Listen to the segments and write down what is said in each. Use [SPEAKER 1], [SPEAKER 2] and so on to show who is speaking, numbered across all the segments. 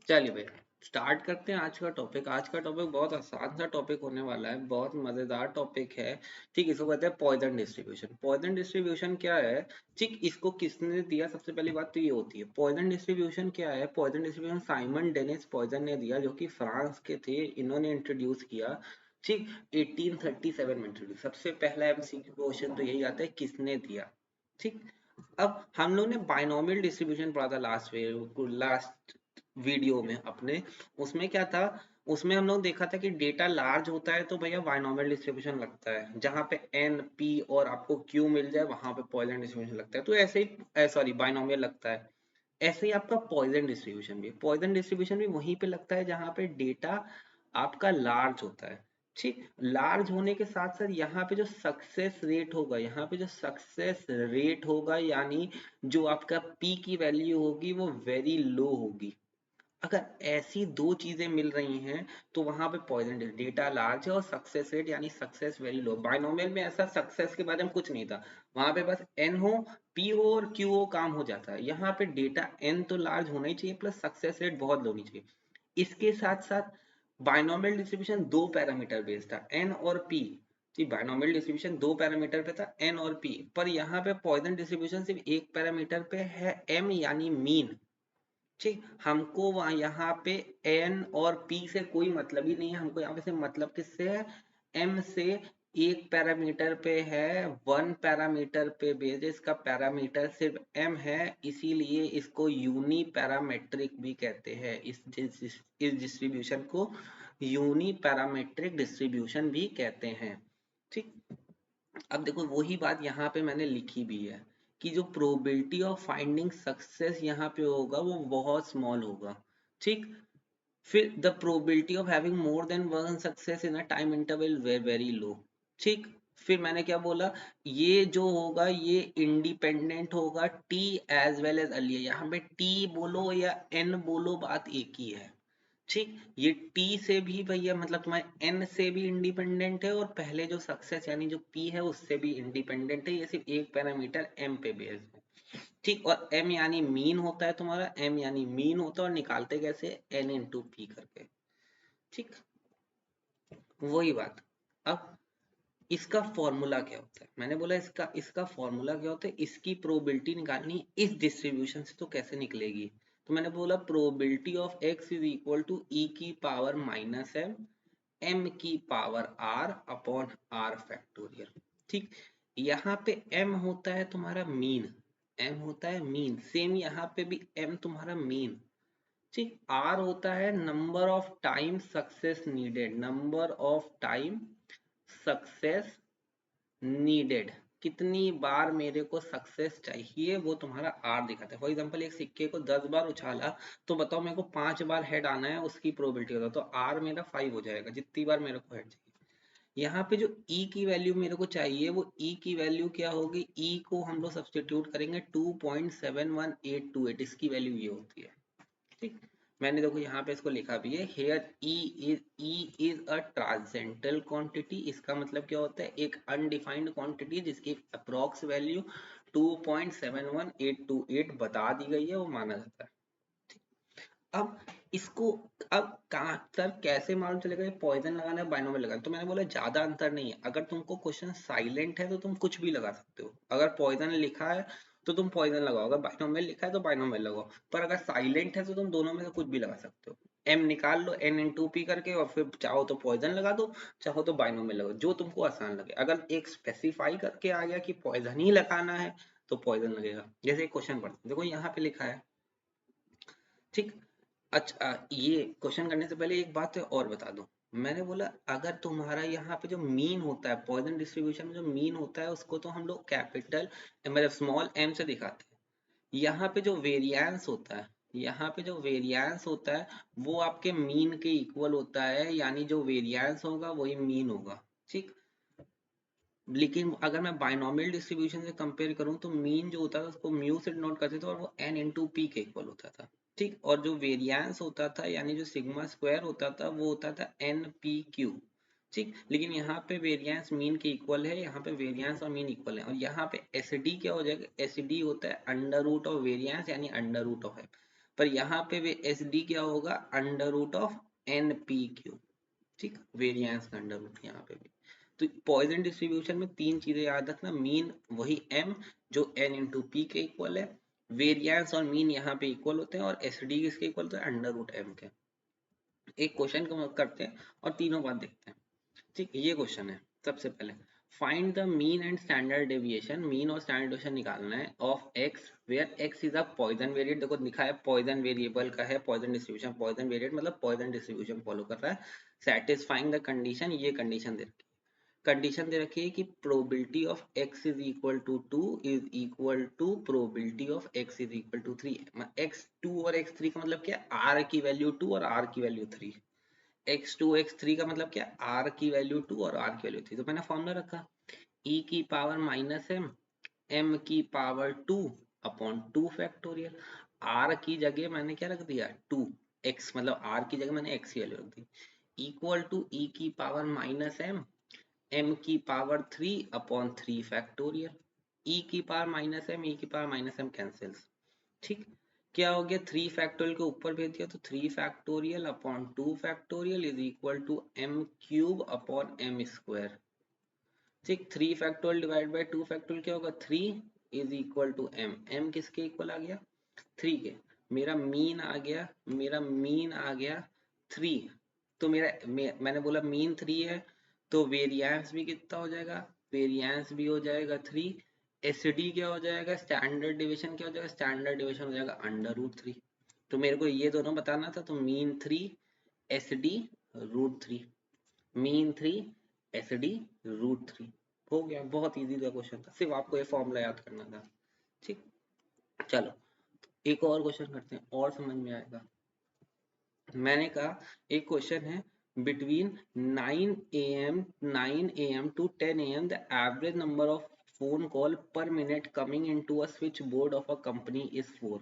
[SPEAKER 1] चलिए भाई, स्टार्ट करते हैं आज का टॉपिक। आज का टॉपिक बहुत आसान सा टॉपिक होने वाला है, बहुत मजेदार टॉपिक है। ठीक, इसको कहते हैं पॉइजन डिस्ट्रीब्यूशन। पॉइजन डिस्ट्रीब्यूशन क्या है? ठीक, इसको किसने दिया? सबसे पहली बात तो ये होती है, पॉइजन डिस्ट्रीब्यूशन क्या है? Poisson distribution Simon Denis Poisson ने दिया, जो कि फ्रांस के थे। इन्होंने इंट्रोड्यूस किया। ठीक, 1837 में इंट्रोड्यूस। सबसे पहला एमसीक्यू क्वेश्चन तो यही आता है, किसने दिया? ठीक, अब हम लोग ने बाइनोमियल डिस्ट्रीब्यूशन पढ़ा था लास्ट वीडियो में अपने। उसमें क्या था? उसमें हम लोग देखा था कि डेटा लार्ज होता है तो भैया बाइनोमियल डिस्ट्रीब्यूशन लगता है, जहां पे एन पी और आपको क्यू मिल जाए वहां पे पॉइजन डिस्ट्रीब्यूशन लगता है। तो ऐसे ही सॉरी बाइनोमियल लगता है। ऐसे ही आपका पॉइजन डिस्ट्रीब्यूशन भी, पॉइजन डिस्ट्रीब्यूशन भी वहीं पे लगता है जहां पे डेटा आपका लार्ज होता है। ठीक, लार्ज होने के साथ साथ यहाँ पे जो सक्सेस रेट होगा, यहाँ पे जो सक्सेस रेट होगा, यानी जो आपका पी की वैल्यू होगी वो वेरी लो होगी। अगर ऐसी दो चीजें मिल रही हैं तो वहां पे पॉइजन डेटा लार्ज है और सक्सेस रेट यानी सक्सेस वेरी लो। बाइनोमियल में ऐसा सक्सेस के बारे में कुछ नहीं था, वहां पे बस एन हो, पी हो और क्यू हो, काम हो जाता है। यहाँ पे डेटा एन तो लार्ज होना ही चाहिए प्लस सक्सेस रेट बहुत लो होनी चाहिए। इसके साथ साथ बाइनोमियल डिस्ट्रीब्यूशन दो पैरामीटर बेस्ड था, एन और पी। जी, बाइनोमियल डिस्ट्रीब्यूशन दो पैरामीटर पे था, एन और पी। पर यहाँ पे पॉइजन डिस्ट्रीब्यूशन सिर्फ एक पैरामीटर पे है, एम यानी मीन। ठीक, हमको वहां यहाँ पे एन और पी से कोई मतलब ही नहीं है, हमको यहाँ पे से मतलब किससे है? एम से। एक पैरामीटर पे है, वन पैरामीटर पे बेस्ड, इसका पैरामीटर सिर्फ एम है, इसीलिए इसको यूनी पैरामेट्रिक भी कहते हैं। इस डिस्ट्रीब्यूशन को यूनी पैरामेट्रिक डिस्ट्रीब्यूशन भी कहते हैं। ठीक, अब देखो वही बात यहाँ पे मैंने लिखी भी है कि जो प्रोबेबिलिटी ऑफ फाइंडिंग सक्सेस यहाँ पे होगा वो बहुत स्मॉल होगा। ठीक, फिर the probability of having more than one success in a time interval very very low. ठीक, फिर मैंने क्या बोला? ये जो होगा ये इंडिपेंडेंट होगा t as well as earlier. यहाँ पे टी बोलो या एन बोलो, बात एक ही है। ठीक, ये टी से भी भैया मतलब तुम्हारे एन से भी इंडिपेंडेंट है और पहले जो सक्सेस यानी जो पी है उससे भी इंडिपेंडेंट है। ये सिर्फ एक पैरामीटर एम पे बेस्ड है। ठीक, और एम यानी मीन होता है तुम्हारा, एम यानी मीन होता है और निकालते कैसे? एन इंटू पी करके। ठीक, वही बात। अब इसका फॉर्मूला क्या होता है? मैंने बोला इसका इसका फॉर्मूला क्या होता है? इसकी प्रोबेबिलिटी निकालनी इस डिस्ट्रीब्यूशन से, तो कैसे निकलेगी? तो मैंने बोला probability of x is equal to e की पावर माइनस एम, एम की power r upon r factorial. ठीक, यहाँ पे एम होता है तुम्हारा मीन, एम होता है मीन, सेम यहाँ पे भी एम तुम्हारा मीन। ठीक, आर होता है number of time success needed, number of time success needed, कितनी बार मेरे को सक्सेस चाहिए वो तुम्हारा आर दिखाता है। फॉर एग्जांपल एक सिक्के को 10 बार उछाला तो बताओ मेरे को 5 बार हेड आना है, उसकी प्रोबेबिलिटी होता तो आर मेरा 5 हो जाएगा, जितनी बार मेरे को हेड चाहिए। यहाँ पे जो ई की वैल्यू मेरे को चाहिए वो ई की वैल्यू क्या होगी? ई को हम लोग सब्सटीट्यूट करेंगे 2.71828, इसकी वैल्यू ये होती है। ठीक, मैंने देखो यहाँ पे इसको लिखा भी है, here e is a transcendental quantity. इसका मतलब क्या होता है? एक अनडिफाइंड क्वांटिटी जिसकी अप्रोक्स वैल्यू 2.71828 बता दी गई है, वो माना जाता है। अब इसको, अब कहाँ सर कैसे मालूम चलेगा ये पॉइजन लगाना है बाइनोमियल लगाना? तो मैंने बोला ज्यादा अंतर नहीं है। अगर तुमको क्वेश्चन साइलेंट है तो तुम कुछ भी लगा सकते हो, अगर पॉइजन लिखा है तो तुम पॉइजन लगाओ, अगर बाइनोमियल लिखा है तो बाइनोमियल लगाओ। पर अगर साइलेंट है तो तुम दोनों में से कुछ भी लगा सकते हो। एम निकाल लो एन इंटू पी करके, और फिर चाहो तो पॉइजन लगा दो, चाहो तो बाइनोमियल लगाओ, जो तुमको आसान लगे। अगर एक स्पेसिफाई करके आ गया कि पॉइजन ही लगाना है तो पॉइजन लगेगा। जैसे क्वेश्चन पढ़ते देखो यहाँ पे लिखा है। ठीक, अच्छा ये क्वेश्चन करने से पहले एक बात और बता दूं। मैंने बोला अगर तुम्हारा यहाँ पे जो मीन होता है पॉइजन डिस्ट्रीब्यूशन में, जो मीन होता है उसको तो हम लोग कैपिटल मतलब स्मॉल एम से दिखाते हैं। यहाँ पे जो वेरिएंस होता है, यहाँ पे जो वेरिएंस होता है वो आपके मीन के इक्वल होता है, यानी जो वेरिएंस होगा वही मीन होगा। ठीक, लेकिन अगर मैं बाइनोमियल डिस्ट्रीब्यूशन से कंपेयर करूं तो मीन जो होता था उसको म्यू से डिनोट करते थे और वो एन इंटू पी के इक्वल होता था। ठीक, और जो वेरिएंस होता था यानी जो सिग्मा स्क्वायर होता था वो होता था एन पी क्यू। ठीक, लेकिन यहाँ पे वेरिएंस मीन के इक्वल है, यहाँ पे वेरिएंस और मीन इक्वल है, और यहाँ पे एस डी क्या हो जाएगा? एस डी होता है अंडर रूट ऑफ वेरिएंस यानी अंडर रूट ऑफ एफ। पर यहाँ पे भी एस डी क्या होगा, under root of n p q. ठीक, वेरिएंस का अंडर रूट यहाँ पे भी। तो पॉइजन डिस्ट्रीब्यूशन में तीन चीजें याद रखना, मीन वही m जो n इंटू पी के इक्वल है, वेरिएंस और मीन यहाँ पे इक्वल होते हैं, और एस डी किसके इक्वल होते हैं, अंडर रूट एम के। एक क्वेश्चन को करते हैं और तीनों बात देखते हैं। ठीक, ये क्वेश्चन है सबसे पहले, find the mean and standard deviation, mean और स्टैंडर्ड डेविएशन निकालना है of x where x is a Poisson variate. देखो लिखा है पॉइजन वेरिएबल का है पॉइजन डिस्ट्रीब्यूशन, पॉइजन वेरिएट मतलब पॉइजन डिस्ट्रीब्यूशन फॉलो कर रहा है। सेटिस्फाइंग द कंडीशन, ये कंडीशन दे रखी है, कंडीशन दे रखी है कि probability of x is equal to 2 is equal to probability of x is equal to 3। x2 और x3 का मतलब क्या है, r की वैल्यू 2 और r की वैल्यू 3। x2 x3 का मतलब क्या, r की वैल्यू 2 और r की वैल्यू 3। तो मैंने फॉर्मूला रखा e की पावर माइनस m, m की पावर 2 अपॉन 2 फैक्टोरियल। r की जगह मैंने क्या रख दिया 2, x मतलब r की जगह मैंने x की वैल्यू रख दी, इक्वल टू e की पावर माइनस m की पावर 3 अपॉन 3 फैक्टोरियल। e की पावर माइनस m, e की पावर माइनस m कैंसिल्स। ठीक, क्या हो गया, 3 फैक्टोरियल के ऊपर भेज दिया तो 3 factorial upon 2 factorial is equal to m cube upon m square. ठीक, 3 फैक्टोरियल डिवाइड बाय 2 फैक्टोरियल क्या होगा, 3 is equal to m, m किसके इक्वल आ गया, 3 के। मेरा मीन आ गया, मेरा मीन आ गया 3। तो मैंने बोला मीन 3 है, तो वेरिएंस भी कितना हो जाएगा, वेरिएंस भी हो जाएगा 3। एसडी क्या हो जाएगा, स्टैंडर्ड डिवीजन क्या हो जाएगा, स्टैंडर्ड डिवीजन हो जाएगा अंडर रूट 3। तो मेरे को ये दोनों बताना था, तो mean 3 SD root 3, mean 3 SD root 3। हो गया, बहुत इजी था क्वेश्चन था, सिर्फ आपको ये फॉर्मूला याद करना था। ठीक, चलो एक और क्वेश्चन करते हैं और समझ में आएगा। मैंने कहा एक क्वेश्चन है, between 9 am to 10 am the average number of phone call per minute coming into a switchboard of a company is 4।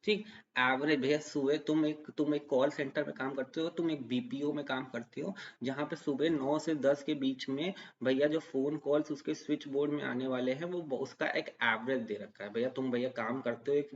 [SPEAKER 1] ठीक, एवरेज भैया सुबह तुम एक कॉल सेंटर में काम करते हो, तुम एक बीपीओ में काम करते हो, जहाँ पे सुबह 9 से 10 के बीच में भैया जो फोन कॉल्स उसके स्विच बोर्ड में आने वाले हैं वो उसका एक एवरेज दे रखा है। भैया तुम भैया काम करते हो एक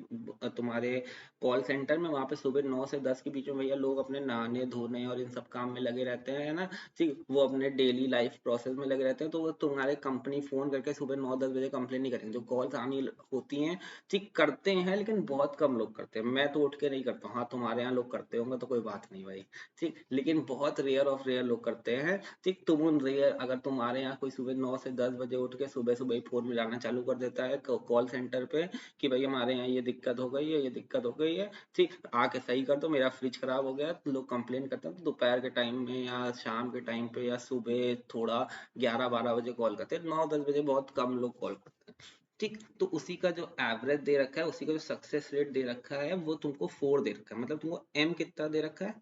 [SPEAKER 1] तुम्हारे कॉल सेंटर में, वहां पे सुबह 9 से 10 के बीच में भैया लोग अपने नहाने धोने और इन सब काम में लगे रहते हैं ना। ठीक, वो अपने डेली लाइफ प्रोसेस में लगे रहते हैं, तो वो तुम्हारे कंपनी फोन करके सुबह 9-10 बजे कंप्लेन नहीं करेंगे। जो कॉल्स आनी होती हैं, ठीक करते हैं, लेकिन बहुत कम लोग करते हैं। मैं तो उठ के नहीं करता हूँ, हाँ तुम्हारे यहाँ लोग करते होंगे तो कोई बात नहीं भाई। ठीक, लेकिन बहुत रेयर ऑफ रेयर लोग करते हैं। ठीक, तुम उन रेयर, अगर तुम्हारे यहाँ कोई सुबह 9 से 10 बजे उठ के सुबह सुबह ही फोन मिलाना चालू कर देता है कॉल सेंटर पे कि भाई हमारे यहाँ ये दिक्कत हो गई है, ये दिक्कत हो गई है, ठीक आके सही कर दो, मेरा फ्रिज खराब हो गया, तो लोग कंप्लेन करते हैं, तो दोपहर के टाइम में या शाम के टाइम पे या सुबह थोड़ा 11-12 बजे कॉल करते हैं, 9-10 बजे बहुत कम लोग कॉल करते हैं। ठीक, तो उसी का जो एवरेज दे रखा है, उसी का जो सक्सेस रेट दे रखा है, वो तुमको 4 दे रखा है, मतलब तुमको एम कितना दे रखा है,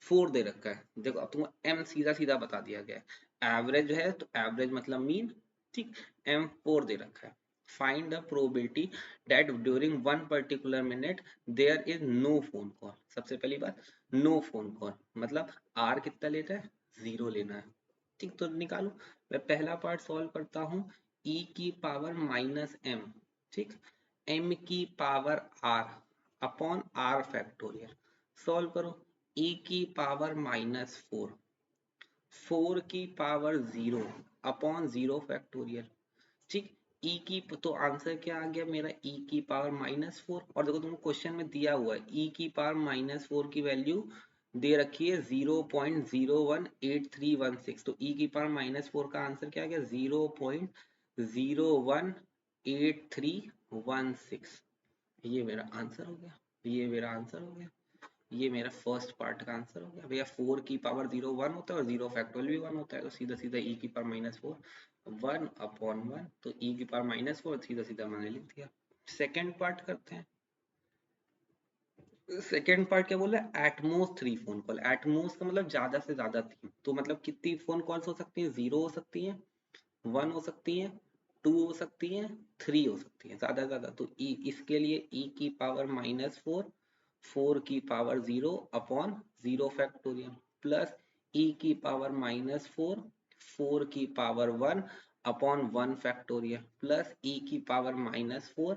[SPEAKER 1] 4 दे रखा है। देखो अब तुमको एम सीधा सीधा बता दिया गया है, एवरेज है तो एवरेज मतलब मीन। ठीक, एम 4 दे रखा है। Find the probability that during one particular minute there is no phone call। सबसे पहली बात, no phone call मतलब r कितना लेता है, 0 लेना है। ठीक, तो निकालो, मैं पहला पार्ट सॉल्व करता हूँ, e की पावर माइनस m, ठीक, m की power r upon r factorial. Solve करो, e की पावर माइनस 4, 4 की पावर 0 अपॉन 0 फैक्टोरियल। ठीक, e की तो आंसर क्या आ गया मेरा, e की पावर माइनस 4। और देखो तुमको क्वेश्चन में दिया हुआ है e की पावर माइनस 4 की वैल्यू दे रखी है 0.018316, तो e की पावर माइनस 4 का आंसर क्या आ गया, 0.018316। ये मेरा आंसर हो गया, ये मेरा आंसर हो गया, ये मेरा फर्स्ट पार्ट का आंसर हो गया। भैया 4 की पावर 0 1 होता है और 0 फैक्टोरियल भी 1 होता है, तो सीधा सीधा e की पावर माइनस 4 1 अपॉन 1, तो e की पावर माइनस 4 सीधा सीधा मैंने लिख दिया। सेकेंड पार्ट करते हैं। सेकेंड पार्ट क्या बोला, एटमोस्ट 3 फोन कॉल। एटमोस्ट का मतलब ज्यादा से ज्यादा 3, तो मतलब कितनी फोन कॉल्स हो सकती है, 0 हो सकती है, 1 हो सकती है, 2 हो सकती है, 3 हो सकती है, ज्यादा से ज्यादा। तो e इसके लिए e की पावर माइनस 4, 4 की power 0 upon 0 factorial, plus e की पावर माइनस 4, 4 की power 1 upon 1 factorial, plus e की पावर माइनस 4,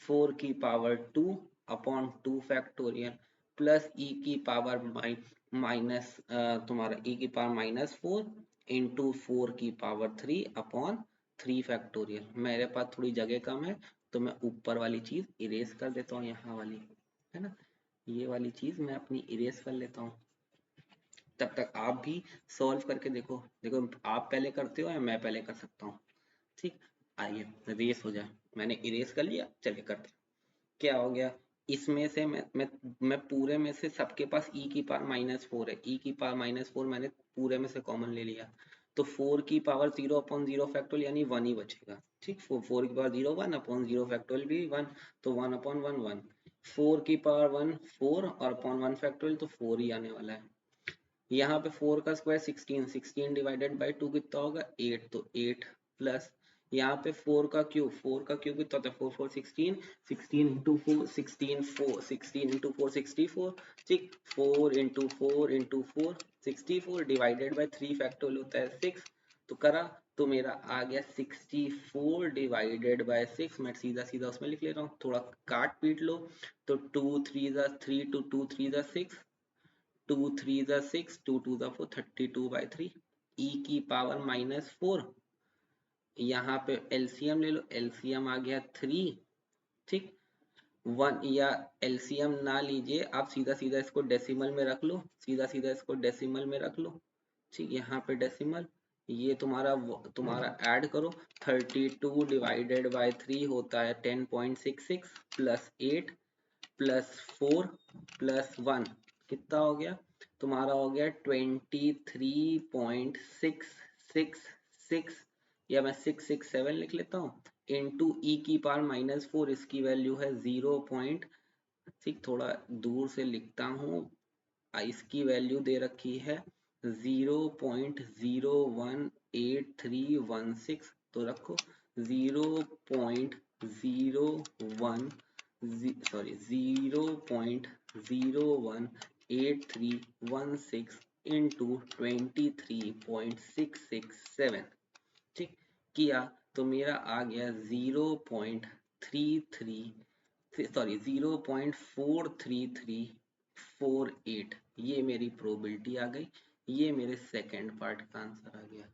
[SPEAKER 1] 4 की पावर 2 अपॉन 2 फैक्टोरियल प्लस ई की पावर माइनस तुम्हारा ई की पावर -4 इंटू 4 की पावर 3 अपॉन 3 फैक्टोरियल। मेरे पास थोड़ी जगह कम है तो मैं ऊपर वाली चीज इरेज कर देता हूँ, यहाँ वाली है ना, ये वाली चीज मैं अपनी इरेज कर लेता हूँ। तब तक आप भी सॉल्व करके देखो, देखो आप पहले करते हो या मैं पहले कर सकता हूँ। ठीक, आइए रेस हो जाए। मैंने इरेज कर लिया, चलिए करते हैं। क्या हो गया, इसमें से मैं पूरे में से सबके पास e की पावर -4 है, e की पावर -4 मैंने पूरे में से कॉमन ले लिया, तो 4 की पावर 0/0 फैक्टोरियल यानी 1 ही बचेगा। ठीक, 4 की पावर 0 1/0 फैक्टोरियल भी 1, तो 1/1 1। 4 की पावर 1 4 और अपॉन 1 फैक्टोरियल, तो 4 ही आने वाला है। यहाँ पे 4 का स्क्वायर 16, 16 डिवाइडेड बाई 2 कितना होगा 8, तो 8 प्लस यहाँ पे 4 का क्यूब, 4 का क्यूब कितना होता है 4 4 16, 16 इंटू 4 16 4 16 इंटू 4 64। ठीक, 4 into 4 into 4 64 divided by 3 factorial होता है 6, तो करा तो मेरा आ गया 64 डिवाइडेड बाय 6। मैं सीधा सीधा उसमें लिख ले रहा हूँ, थोड़ा काट पीट लो, तो 2 3 3 2 2 3 6, 2 3 6, 2 2 4, 32/3 e की पावर -4। यहाँ पे एलसीएम ले लो, एलसीएम आ गया 3। ठीक, 1 या एलसीएम ना लीजिए आप, सीधा सीधा इसको डेसिमल में रख लो, सीधा सीधा इसको डेसिमल में रख लो। ठीक, यहाँ पे डेसिमल, ये तुम्हारा ऐड करो, 32 डिवाइडेड बाय 3 होता है 10.66 प्लस 8 प्लस 4 प्लस 1 कितना हो गया तुम्हारा, हो गया 23.666, या मैं 667 लिख लेता हूँ, इंटू ई की पावर -4, इसकी वैल्यू है 0. ठीक, थोड़ा दूर से लिखता हूँ, इसकी वैल्यू दे रखी है 0.018316, तो रखो 0.01 0.018316 इंटू 23.667। ठीक, किया तो मेरा आ गया 0.43348, ये मेरी प्रोबेबिलिटी आ गई, ये मेरे सेकंड पार्ट का आंसर आ गया।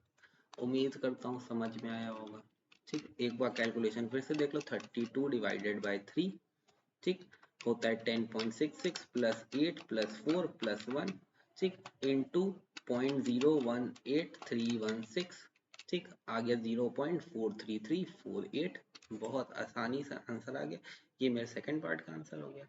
[SPEAKER 1] उम्मीद करता हूँ समझ में आया होगा। ठीक, एक बार कैलकुलेशन फिर से देख लो, 32 डिवाइडेड बाई 3, ठीक, होता है 10.66 प्लस 8 प्लस 4 प्लस 1, ठीक, इंटू 0.018316। ठीक, आ गया 0.43348, बहुत आसानी से आंसर आ गया, ये मेरे सेकंड पार्ट का आंसर हो गया।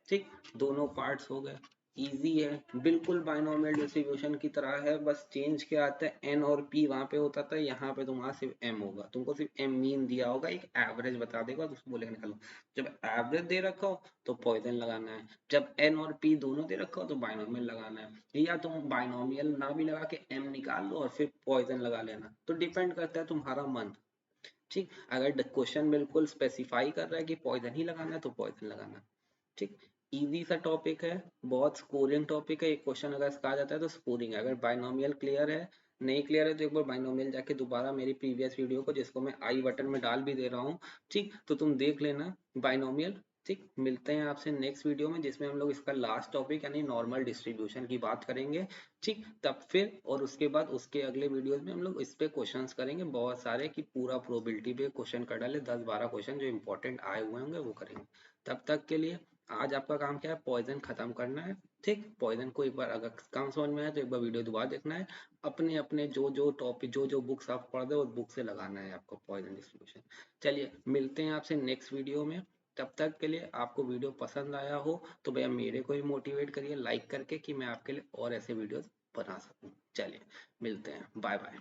[SPEAKER 1] ठीक, दोनों पार्ट्स हो गए, इजी है, बिल्कुल बाइनोमियल डिस्ट्रीब्यूशन की तरह है, बस चेंज क्या आता है, एन और पी वहां पे होता था, यहाँ पे तुम्हारा सिर्फ एम होगा, तुमको सिर्फ एम मीन दिया होगा, एक एवरेज बता देगा तो उसको बोलेगा निकालो। जब एवरेज दे रखा हो तो पॉइजन लगाना है, जब एन और पी दोनों दे रखा हो तो बाइनोमियल लगाना है, या तुम बाइनोमियल ना भी लगा के एम निकाल लो और फिर पॉइजन लगा लेना, तो डिपेंड करता है तुम्हारा मन। ठीक, अगर क्वेश्चन बिल्कुल स्पेसिफाई कर रहा है कि पॉइजन ही लगाना है तो पॉइजन लगाना। ठीक, इजी सा टॉपिक है, बहुत स्कोरिंग टॉपिक है, एक क्वेश्चन अगर इसका आ जाता है तो स्कोरिंग है। अगर बाइनोमियल क्लियर है, नहीं क्लियर है तो एक बार बाइनोमियल जाके दोबारा मेरी प्रीवियस वीडियो को, जिसको मैं आई बटन में डाल भी दे रहा हूँ, ठीक, तो तुम देख लेना बाइनोमियल। ठीक, मिलते हैं आपसे नेक्स्ट वीडियो में, जिसमें हम लोग इसका लास्ट टॉपिक यानी नॉर्मल डिस्ट्रीब्यूशन की बात करेंगे। ठीक, तब फिर और उसके बाद उसके अगले वीडियोस में हम लोग इस पे क्वेश्चंस करेंगे बहुत सारे, कि पूरा प्रोबेबिलिटी पे क्वेश्चन कर डाले, 10-12 क्वेश्चन जो इंपॉर्टेंट आए हुए होंगे वो करेंगे। तब तक के लिए आज आपका काम क्या है, पॉइजन खत्म करना है। ठीक, पॉइजन को एक बार अगर काम समझ में आए तो एक बार वीडियो दोबारा देखना है, अपने अपने जो जो टॉपिक जो जो बुक्स आप पढ़ रहे हो उस बुक से लगाना है आपको पॉइजन डिस्ट्रीब्यूशन। चलिए मिलते हैं आपसे नेक्स्ट वीडियो में, तब तक के लिए आपको वीडियो पसंद आया हो तो भैया मेरे को भी मोटिवेट करिए लाइक करके, कि मैं आपके लिए और ऐसे वीडियोस बना सकूं। चलिए मिलते हैं, बाय बाय।